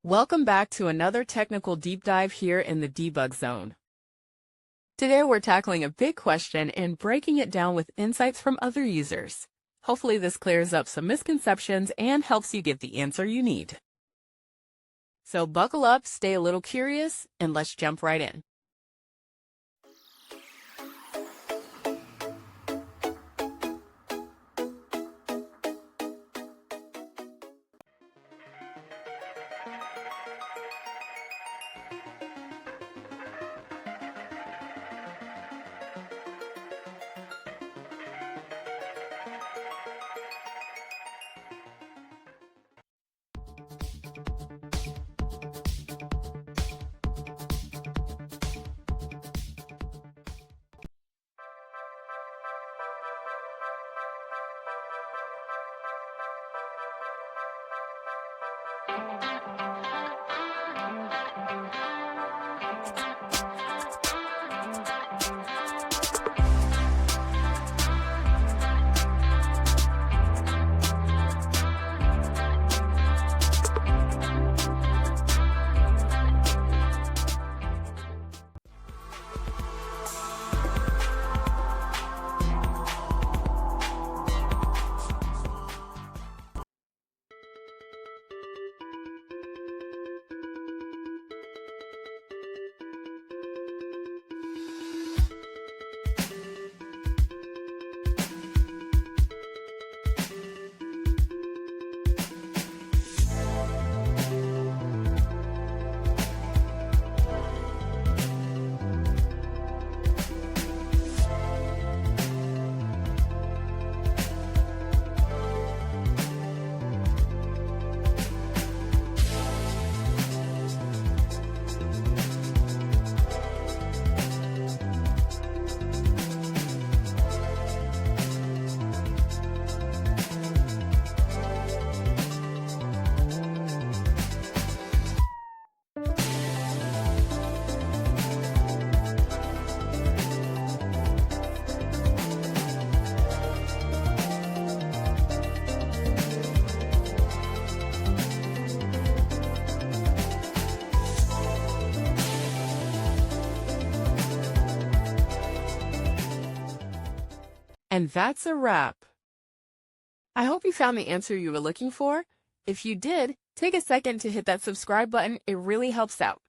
Welcome back to another technical deep dive here in the debug zone. Today we're tackling a big question and breaking it down with insights from other users. Hopefully this clears up some misconceptions and helps you get the answer you need. So buckle up, stay a little curious, and let's jump right in. And that's a wrap. I hope you found the answer you were looking for. If you did, take a second to hit that subscribe button. It really helps out.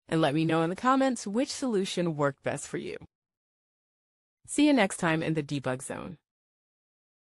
And let me know in the comments which solution worked best for you. See you next time in the debug zone.